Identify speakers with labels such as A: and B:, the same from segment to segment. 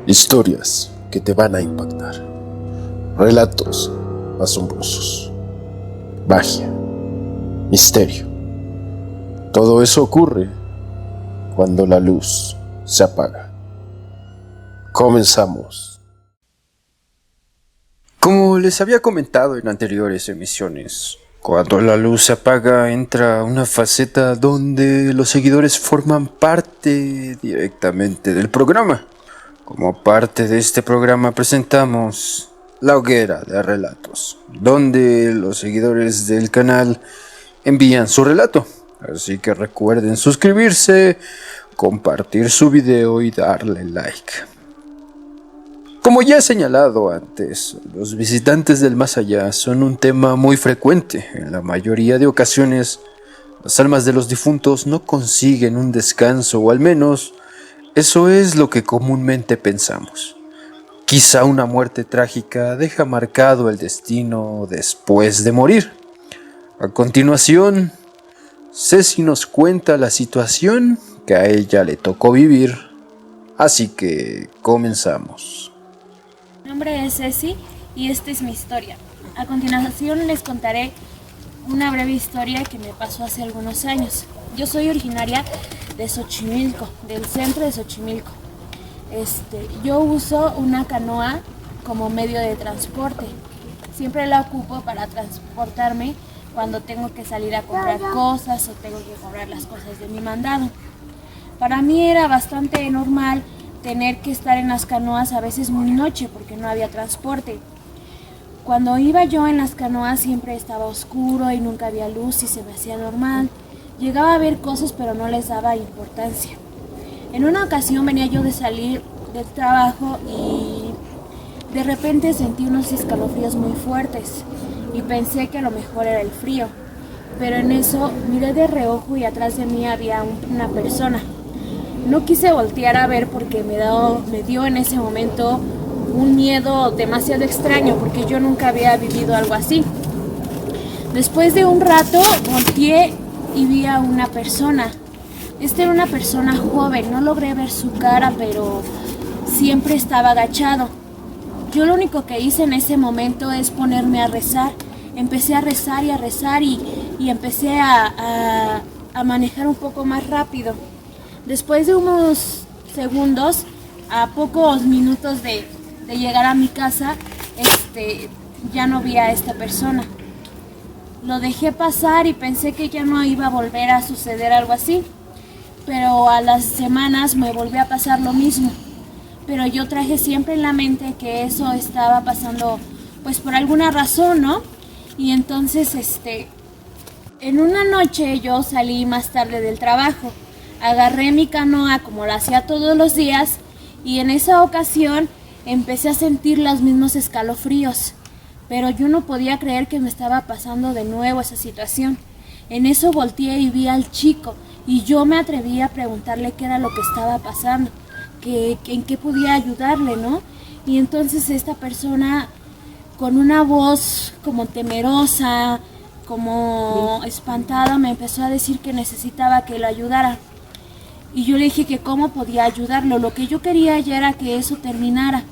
A: Historias que te van a impactar. Relatos asombrosos. Magia. Misterio. Todo eso ocurre cuando la luz se apaga. Comenzamos. Como les había comentado en anteriores emisiones, cuando la luz se apaga entra una faceta donde los seguidores forman parte directamente del programa. Como parte de este programa presentamos La Hoguera de Relatos, donde los seguidores del canal envían su relato. Así que recuerden suscribirse, compartir su video y darle like. Como ya he señalado antes, los visitantes del más allá son un tema muy frecuente. En la mayoría de ocasiones, las almas de los difuntos no consiguen un descanso, o al menos eso es lo que comúnmente pensamos. Quizá una muerte trágica deja marcado el destino después de morir. A continuación, Ceci nos cuenta la situación que a ella le tocó vivir, así que comenzamos.
B: Mi nombre es Ceci y esta es mi historia. A continuación les contaré una breve historia que me pasó hace algunos años. Yo soy originaria de Xochimilco, del centro de Xochimilco. Yo uso una canoa como medio de transporte. Siempre la ocupo para transportarme cuando tengo que salir a comprar cosas o tengo que comprar las cosas de mi mandado. Para mí era bastante normal tener que estar en las canoas a veces muy noche porque no había transporte. Cuando iba yo en las canoas siempre estaba oscuro y nunca había luz y se me hacía normal. Llegaba a ver cosas pero no les daba importancia. En una ocasión venía yo de salir del trabajo y de repente sentí unos escalofríos muy fuertes y pensé que a lo mejor era el frío. Pero en eso miré de reojo y atrás de mí había una persona. No quise voltear a ver porque me dio en ese momento un miedo demasiado extraño porque yo nunca había vivido algo así. Después de un rato volteé y vi a una persona. Era una persona joven, no logré ver su cara, pero siempre estaba agachado. Yo lo único que hice en ese momento es ponerme a rezar. Empecé a rezar y empecé a manejar un poco más rápido. Después de unos segundos, a pocos minutos de llegar a mi casa, ya no vi a esta persona. Lo dejé pasar y pensé que ya no iba a volver a suceder algo así. Pero a las semanas me volvió a pasar lo mismo. Pero yo traje siempre en la mente que eso estaba pasando pues por alguna razón, ¿no? Y entonces en una noche yo salí más tarde del trabajo. Agarré mi canoa como lo hacía todos los días y en esa ocasión empecé a sentir los mismos escalofríos. Pero yo no podía creer que me estaba pasando de nuevo esa situación. En eso volteé y vi al chico y yo me atreví a preguntarle qué era lo que estaba pasando, en qué podía ayudarle, ¿no? Y entonces esta persona con una voz como temerosa, como espantada, me empezó a decir que necesitaba que lo ayudara. Y yo le dije que cómo podía ayudarlo, lo que yo quería ya era que eso terminara.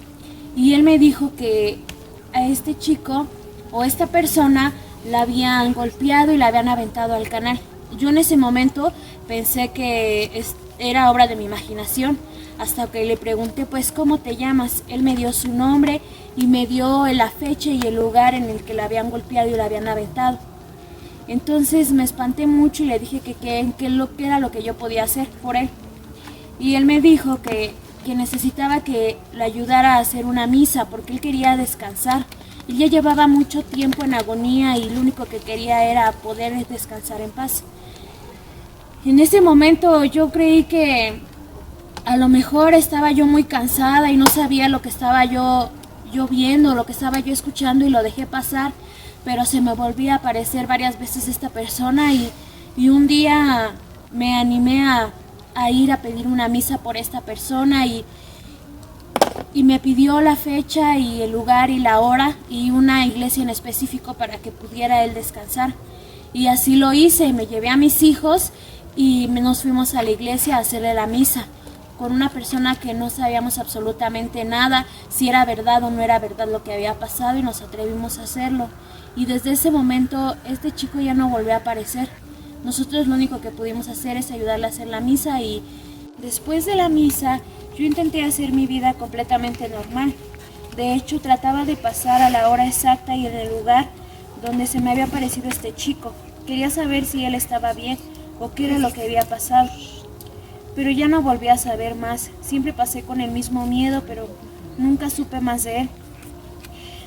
B: Y él me dijo que a este chico o esta persona la habían golpeado y la habían aventado al canal. Yo en ese momento pensé que era obra de mi imaginación, hasta que le pregunté pues ¿cómo te llamas? Él me dio su nombre y me dio la fecha y el lugar en el que la habían golpeado y la habían aventado. Entonces me espanté mucho y le dije que era lo que yo podía hacer por él. Y él me dijo que necesitaba que le ayudara a hacer una misa porque él quería descansar. Él ya llevaba mucho tiempo en agonía y lo único que quería era poder descansar en paz. En ese momento yo creí que a lo mejor estaba yo muy cansada y no sabía lo que estaba yo viendo, lo que estaba yo escuchando y lo dejé pasar. Pero se me volvía a aparecer varias veces esta persona y un día me animé a ir a pedir una misa por esta persona y me pidió la fecha y el lugar y la hora y una iglesia en específico para que pudiera él descansar. Y así lo hice, me llevé a mis hijos y nos fuimos a la iglesia a hacerle la misa. con una persona que no sabíamos absolutamente nada, si era verdad o no era verdad lo que había pasado, y nos atrevimos a hacerlo. Y desde ese momento este chico ya no volvió a aparecer. Nosotros lo único que pudimos hacer es ayudarle a hacer la misa, y después de la misa yo intenté hacer mi vida completamente normal. De hecho, trataba de pasar a la hora exacta y en el lugar donde se me había aparecido este chico. Quería saber si él estaba bien o qué era lo que había pasado. Pero ya no volví a saber más. Siempre pasé con el mismo miedo, pero nunca supe más de él.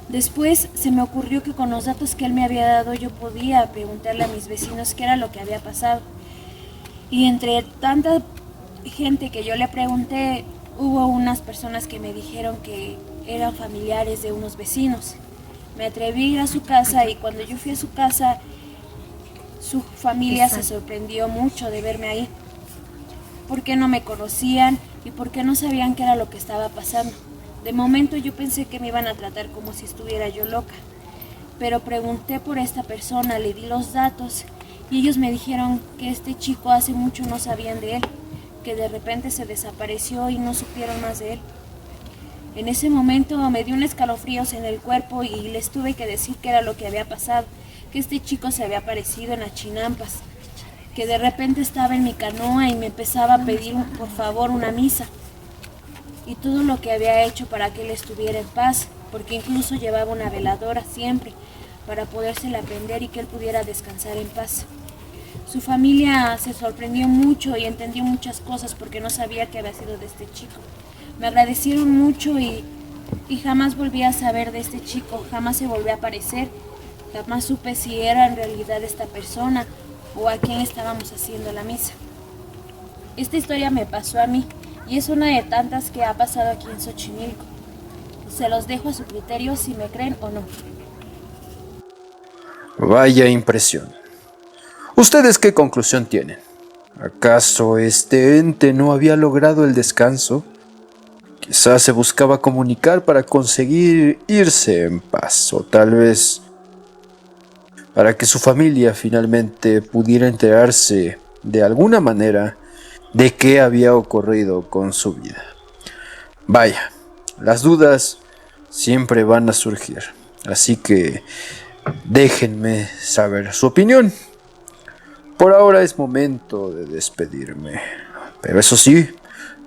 B: Después se me ocurrió que con los datos que él me había dado yo podía preguntarle a mis vecinos qué era lo que había pasado. Y entre tanta gente que yo le pregunté, hubo unas personas que me dijeron que eran familiares de unos vecinos. Me atreví a ir a su casa, y cuando yo fui a su casa, su familia se sorprendió mucho de verme ahí. ¿Por qué no me conocían y por qué no sabían qué era lo que estaba pasando? De momento yo pensé que me iban a tratar como si estuviera yo loca, pero pregunté por esta persona, le di los datos y ellos me dijeron que este chico hace mucho no sabían de él, que de repente se desapareció y no supieron más de él. En ese momento me dio un escalofríos en el cuerpo y les tuve que decir qué era lo que había pasado, que este chico se había aparecido en las Chinampas, que de repente estaba en mi canoa y me empezaba a pedir por favor una misa, y todo lo que había hecho para que él estuviera en paz, porque incluso llevaba una veladora siempre para podérsela prender y que él pudiera descansar en paz. Su familia se sorprendió mucho y entendió muchas cosas porque no sabía qué había sido de este chico. Me agradecieron mucho y jamás volví a saber de este chico, jamás se volvió a aparecer, jamás supe si era en realidad esta persona o a quién estábamos haciendo la misa. Esta historia me pasó a mí y es una de tantas que ha pasado aquí en Xochimilco. Se los dejo a su criterio si me creen o no.
A: Vaya impresión. ¿Ustedes qué conclusión tienen? ¿Acaso este ente no había logrado el descanso? Quizás se buscaba comunicar para conseguir irse en paz, o tal vez para que su familia finalmente pudiera enterarse de alguna manera de qué había ocurrido con su vida. Vaya, las dudas siempre van a surgir, así que déjenme saber su opinión. Por ahora es momento de despedirme, pero eso sí,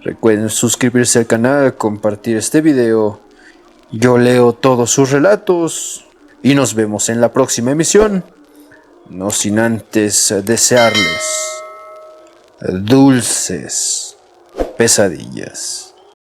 A: recuerden suscribirse al canal, compartir este video. Yo leo todos sus relatos y nos vemos en la próxima emisión, no sin antes desearles dulces pesadillas.